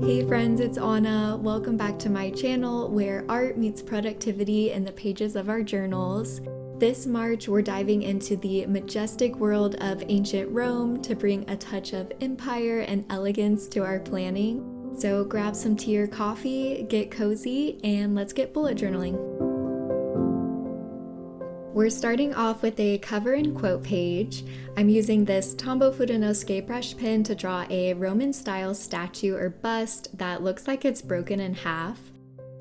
Hey friends, it's Anna. Welcome back to my channel where art meets productivity in the pages of our journals. This March, we're diving into the majestic world of ancient Rome to bring a touch of empire and elegance to our planning. So grab some tea or coffee, get cozy, and let's get bullet journaling. We're starting off with a cover and quote page. I'm using this Tombow brush pen to draw a Roman-style statue or bust that looks like it's broken in half.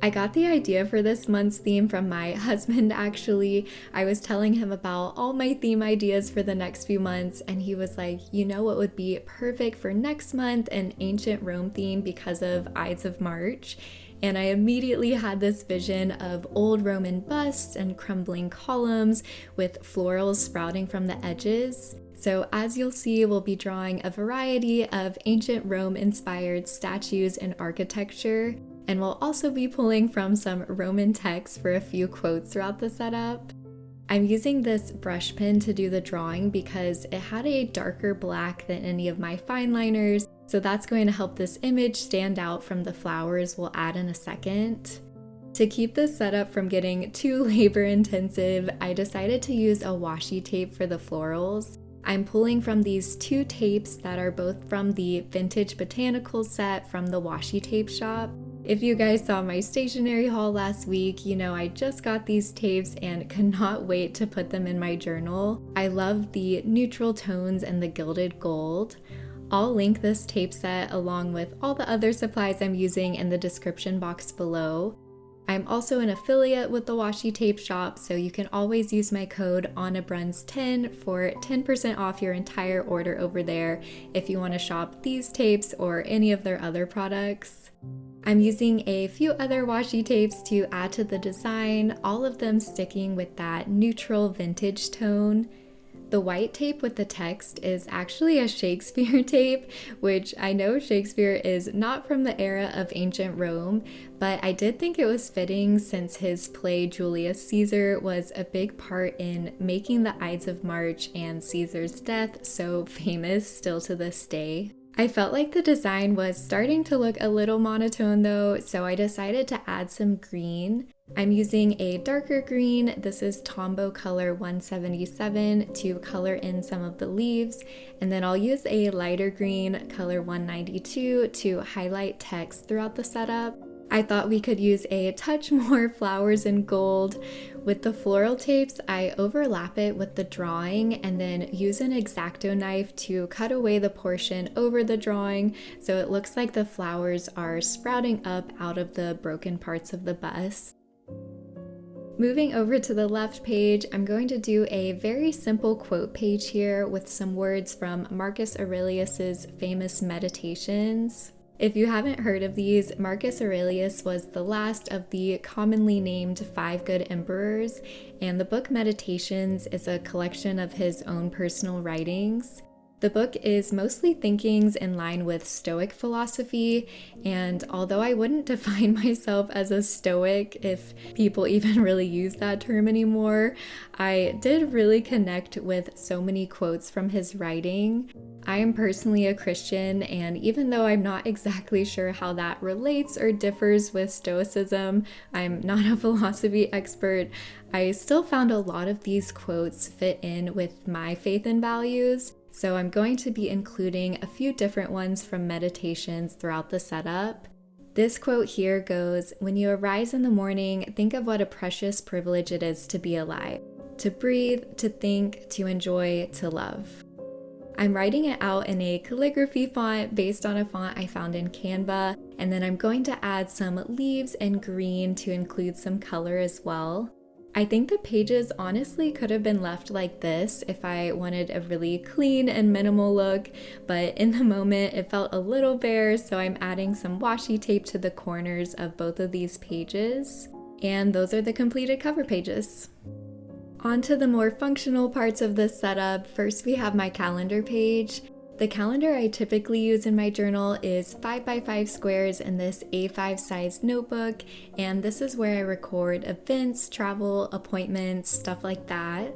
I got the idea for this month's theme from my husband, actually. I was telling him about all my theme ideas for the next few months, and he was like, you know what would be perfect for next month? An ancient Rome theme because of Ides of March. And I immediately had this vision of old Roman busts and crumbling columns with florals sprouting from the edges. So as you'll see, we'll be drawing a variety of ancient Rome-inspired statues and architecture, and we'll also be pulling from some Roman texts for a few quotes throughout the setup. I'm using this brush pen to do the drawing because it had a darker black than any of my fine liners, so that's going to help this image stand out from the flowers we'll add in a second. To keep this setup from getting too labor intensive, I decided to use a washi tape for the florals. I'm pulling from these two tapes that are both from the Vintage Botanicals set from the washi tape shop. If you guys saw my stationery haul last week, you know I just got these tapes and could not wait to put them in my journal. I love the neutral tones and the gilded gold. I'll link this tape set along with all the other supplies I'm using in the description box below. I'm also an affiliate with the washi tape shop, so you can always use my code ANNABRUNS10 for 10% off your entire order over there if you want to shop these tapes or any of their other products. I'm using a few other washi tapes to add to the design, all of them sticking with that neutral vintage tone. The white tape with the text is actually a Shakespeare tape, which I know Shakespeare is not from the era of ancient Rome, but I did think it was fitting since his play Julius Caesar was a big part in making the Ides of March and Caesar's death so famous still to this day. I felt like the design was starting to look a little monotone though, so I decided to add some green. I'm using a darker green. This is Tombow color 177 to color in some of the leaves, and then I'll use a lighter green color 192 to highlight text throughout the setup. I thought we could use a touch more flowers and gold. With the floral tapes, I overlap it with the drawing and then use an X-Acto knife to cut away the portion over the drawing so it looks like the flowers are sprouting up out of the broken parts of the bust. Moving over to the left page, I'm going to do a very simple quote page here with some words from Marcus Aurelius's famous Meditations. If you haven't heard of these, Marcus Aurelius was the last of the commonly named 5 good emperors, and the book Meditations is a collection of his own personal writings. The book is mostly thinkings in line with Stoic philosophy, and although I wouldn't define myself as a Stoic, if people even really use that term anymore, I did really connect with so many quotes from his writing. I am personally a Christian, and even though I'm not exactly sure how that relates or differs with Stoicism, I'm not a philosophy expert, I still found a lot of these quotes fit in with my faith and values. So I'm going to be including a few different ones from Meditations throughout the setup. This quote here goes, "When you arise in the morning, think of what a precious privilege it is to be alive, to breathe, to think, to enjoy, to love." I'm writing it out in a calligraphy font based on a font I found in Canva, and then I'm going to add some leaves and green to include some color as well. I think the pages honestly could have been left like this if I wanted a really clean and minimal look, but in the moment it felt a little bare, so I'm adding some washi tape to the corners of both of these pages. And those are the completed cover pages. On to the more functional parts of this setup. First we have my calendar page. The calendar I typically use in my journal is 5x5 squares in this A5 size notebook, and this is where I record events, travel, appointments, stuff like that.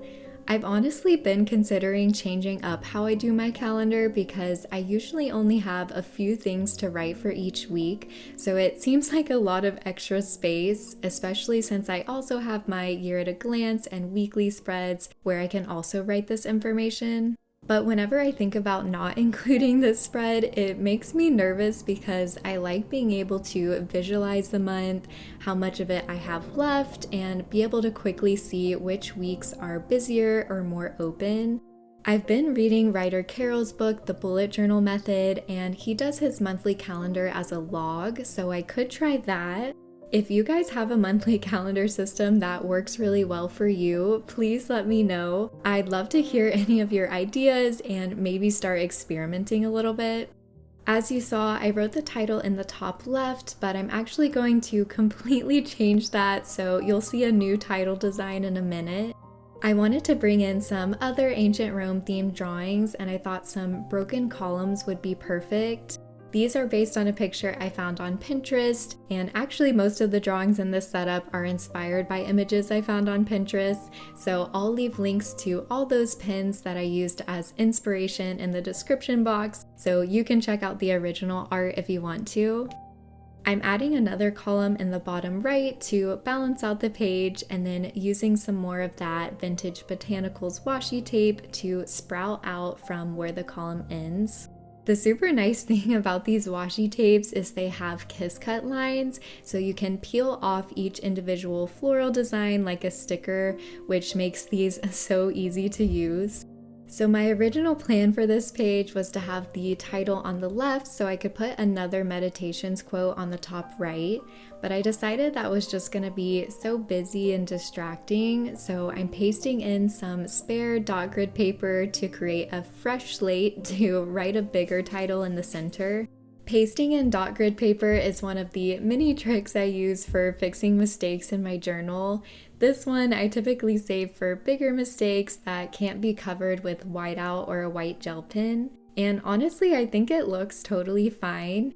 I've honestly been considering changing up how I do my calendar because I usually only have a few things to write for each week, so it seems like a lot of extra space, especially since I also have my year at a glance and weekly spreads where I can also write this information. But whenever I think about not including this spread, it makes me nervous because I like being able to visualize the month, how much of it I have left, and be able to quickly see which weeks are busier or more open. I've been reading writer Carol's book, The Bullet Journal Method, and he does his monthly calendar as a log, so I could try that. If you guys have a monthly calendar system that works really well for you, please let me know. I'd love to hear any of your ideas and maybe start experimenting a little bit. As you saw, I wrote the title in the top left, but I'm actually going to completely change that, so you'll see a new title design in a minute. I wanted to bring in some other ancient Rome themed drawings, and I thought some broken columns would be perfect. These are based on a picture I found on Pinterest, and actually most of the drawings in this setup are inspired by images I found on Pinterest, so I'll leave links to all those pins that I used as inspiration in the description box, so you can check out the original art if you want to. I'm adding another column in the bottom right to balance out the page, and then using some more of that vintage botanicals washi tape to sprout out from where the column ends. The super nice thing about these washi tapes is they have kiss cut lines, so you can peel off each individual floral design like a sticker, which makes these so easy to use. So my original plan for this page was to have the title on the left so I could put another meditations quote on the top right, but I decided that was just going to be so busy and distracting, so I'm pasting in some spare dot grid paper to create a fresh slate to write a bigger title in the center. Pasting in dot grid paper is one of the many tricks I use for fixing mistakes in my journal. This one I typically save for bigger mistakes that can't be covered with whiteout or a white gel pen. And honestly, I think it looks totally fine.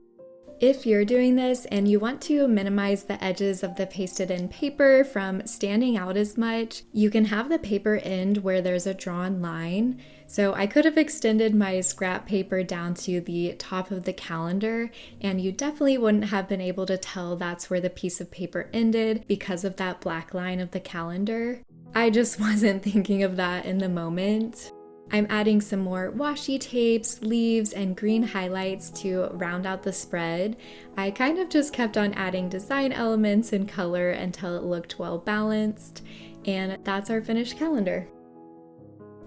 If you're doing this and you want to minimize the edges of the pasted in paper from standing out as much, you can have the paper end where there's a drawn line. So I could have extended my scrap paper down to the top of the calendar, and you definitely wouldn't have been able to tell that's where the piece of paper ended because of that black line of the calendar. I just wasn't thinking of that in the moment. I'm adding some more washi tapes, leaves, and green highlights to round out the spread. I kind of just kept on adding design elements and color until it looked well balanced, and that's our finished calendar.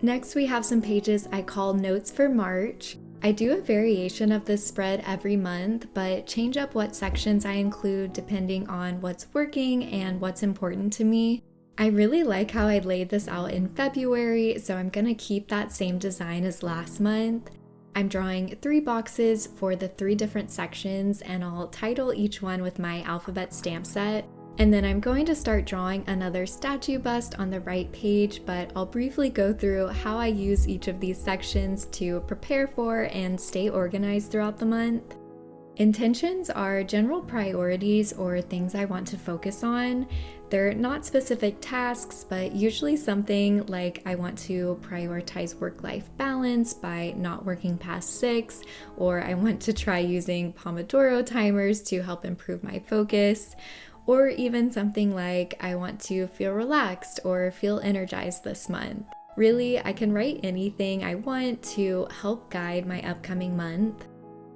Next, we have some pages I call Notes for March. I do a variation of this spread every month, but change up what sections I include depending on what's working and what's important to me. I really like how I laid this out in February, so I'm gonna keep that same design as last month. I'm drawing 3 boxes for the 3 different sections, and I'll title each one with my alphabet stamp set. And then I'm going to start drawing another statue bust on the right page, but I'll briefly go through how I use each of these sections to prepare for and stay organized throughout the month. Intentions are general priorities or things I want to focus on. They're not specific tasks, but usually something like I want to prioritize work-life balance by not working past 6, or I want to try using Pomodoro timers to help improve my focus, or even something like I want to feel relaxed or feel energized this month. Really, I can write anything I want to help guide my upcoming month.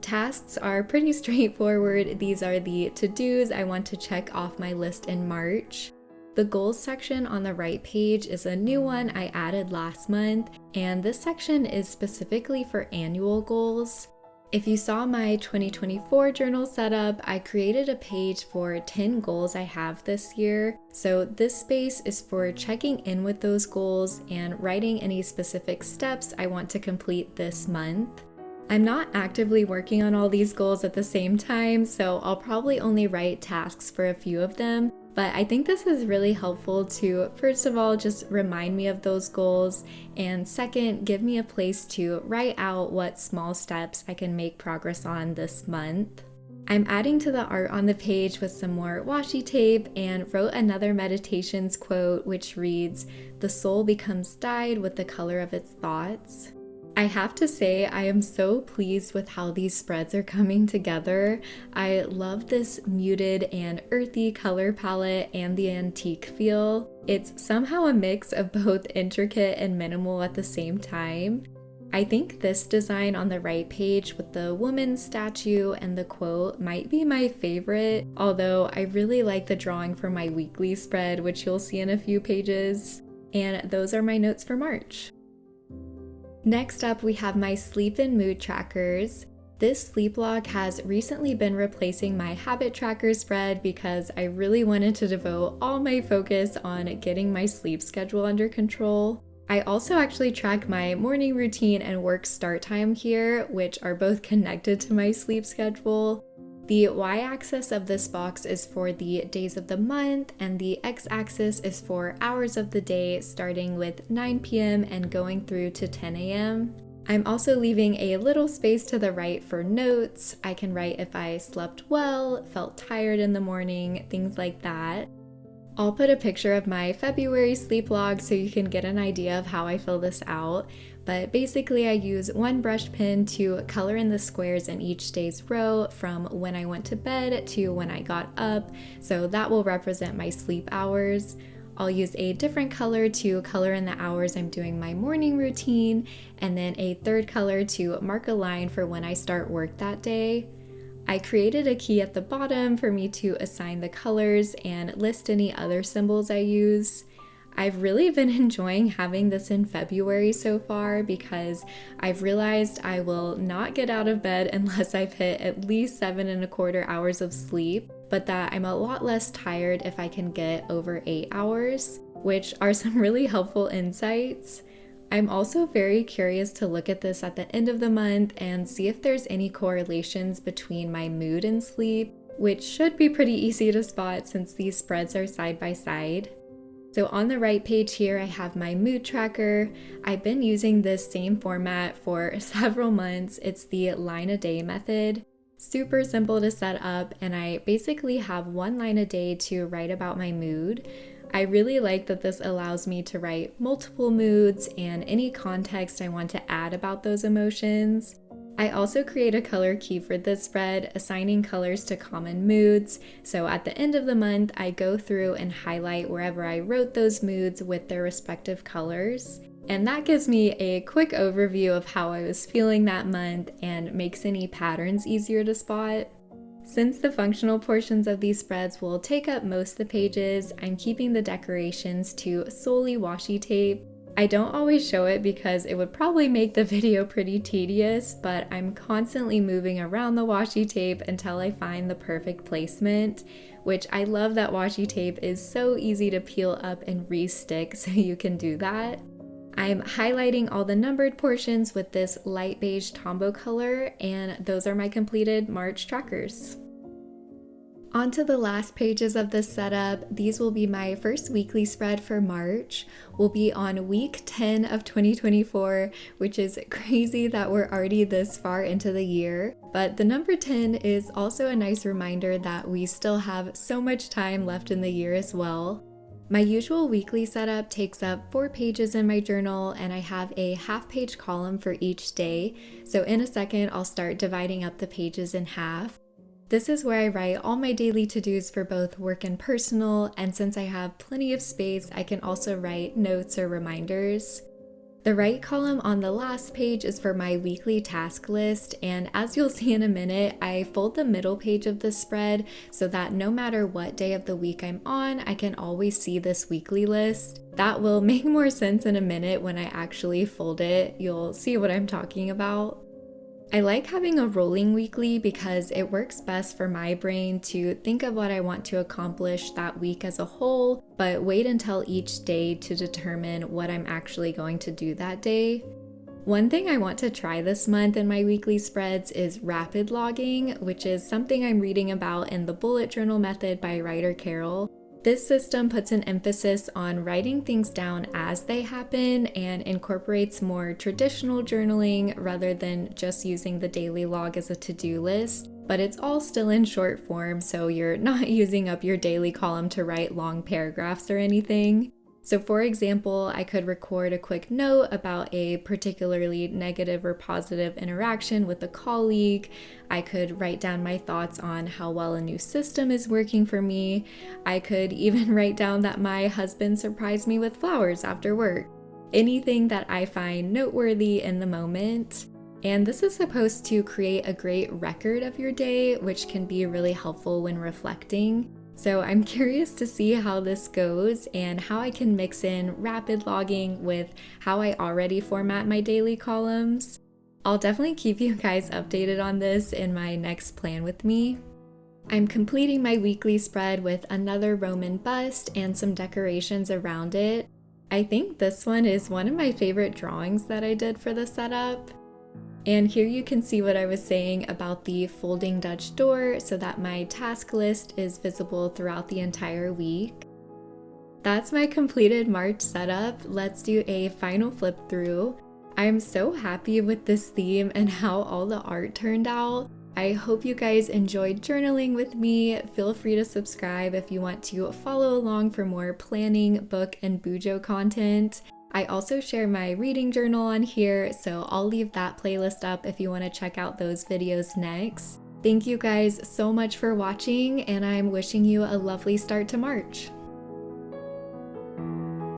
Tasks are pretty straightforward. These are the to-dos I want to check off my list in March. The goals section on the right page is a new one I added last month, and this section is specifically for annual goals. If you saw my 2024 journal setup, I created a page for 10 goals I have this year. So this space is for checking in with those goals and writing any specific steps I want to complete this month. I'm not actively working on all these goals at the same time, so I'll probably only write tasks for a few of them, but I think this is really helpful to, first of all, just remind me of those goals, and second, give me a place to write out what small steps I can make progress on this month. I'm adding to the art on the page with some more washi tape and wrote another meditations quote which reads, "The soul becomes dyed with the color of its thoughts." I have to say I am so pleased with how these spreads are coming together. I love this muted and earthy color palette and the antique feel. It's somehow a mix of both intricate and minimal at the same time. I think this design on the right page with the woman's statue and the quote might be my favorite, although I really like the drawing for my weekly spread, which you'll see in a few pages. And those are my notes for March. Next up, we have my sleep and mood trackers. This sleep log has recently been replacing my habit tracker spread because I really wanted to devote all my focus on getting my sleep schedule under control. I also actually track my morning routine and work start time here, which are both connected to my sleep schedule. The y-axis of this box is for the days of the month, and the x-axis is for hours of the day, starting with 9 p.m. and going through to 10 a.m. I'm also leaving a little space to the right for notes. I can write if I slept well, felt tired in the morning, things like that. I'll put a picture of my February sleep log so you can get an idea of how I fill this out, but basically I use one brush pen to color in the squares in each day's row from when I went to bed to when I got up, so that will represent my sleep hours. I'll use a different color to color in the hours I'm doing my morning routine, and then a third color to mark a line for when I start work that day. I created a key at the bottom for me to assign the colors and list any other symbols I use. I've really been enjoying having this in February so far because I've realized I will not get out of bed unless I've hit at least 7.25 hours of sleep, but that I'm a lot less tired if I can get over 8 hours, which are some really helpful insights. I'm also very curious to look at this at the end of the month and see if there's any correlations between my mood and sleep, which should be pretty easy to spot since these spreads are side by side. So on the right page here, I have my mood tracker. I've been using this same format for several months. It's the line a day method. Super simple to set up, and I basically have one line a day to write about my mood. I really like that this allows me to write multiple moods and any context I want to add about those emotions. I also create a color key for this spread, assigning colors to common moods. So at the end of the month, I go through and highlight wherever I wrote those moods with their respective colors. And that gives me a quick overview of how I was feeling that month and makes any patterns easier to spot. Since the functional portions of these spreads will take up most of the pages, I'm keeping the decorations to solely washi tape. I don't always show it because it would probably make the video pretty tedious, but I'm constantly moving around the washi tape until I find the perfect placement, which I love that washi tape is so easy to peel up and re-stick so you can do that. I'm highlighting all the numbered portions with this light beige Tombow color, and those are my completed March trackers. On to the last pages of this setup. These will be my first weekly spread for March. We'll be on week 10 of 2024, which is crazy that we're already this far into the year. But the number 10 is also a nice reminder that we still have so much time left in the year as well. My usual weekly setup takes up 4 pages in my journal, and I have a half-page column for each day. So in a second, I'll start dividing up the pages in half. This is where I write all my daily to-dos for both work and personal, and since I have plenty of space, I can also write notes or reminders. The right column on the last page is for my weekly task list, and as you'll see in a minute, I fold the middle page of the spread so that no matter what day of the week I'm on, I can always see this weekly list. That will make more sense in a minute when I actually fold it. You'll see what I'm talking about. I like having a rolling weekly because it works best for my brain to think of what I want to accomplish that week as a whole, but wait until each day to determine what I'm actually going to do that day. One thing I want to try this month in my weekly spreads is rapid logging, which is something I'm reading about in the bullet journal method by writer Carol. This system puts an emphasis on writing things down as they happen and incorporates more traditional journaling rather than just using the daily log as a to-do list, but it's all still in short form, so you're not using up your daily column to write long paragraphs or anything. So for example, I could record a quick note about a particularly negative or positive interaction with a colleague. I could write down my thoughts on how well a new system is working for me. I could even write down that my husband surprised me with flowers after work. Anything that I find noteworthy in the moment. And this is supposed to create a great record of your day, which can be really helpful when reflecting. So I'm curious to see how this goes and how I can mix in rapid logging with how I already format my daily columns. I'll definitely keep you guys updated on this in my next plan with me. I'm completing my weekly spread with another Roman bust and some decorations around it. I think this one is one of my favorite drawings that I did for the setup. And here you can see what I was saying about the folding Dutch door so that my task list is visible throughout the entire week. That's my completed March setup. Let's do a final flip through. I'm so happy with this theme and how all the art turned out. I hope you guys enjoyed journaling with me. Feel free to subscribe if you want to follow along for more planning, book, and bujo content. I also share my reading journal on here, so I'll leave that playlist up if you want to check out those videos next. Thank you guys so much for watching, and I'm wishing you a lovely start to March.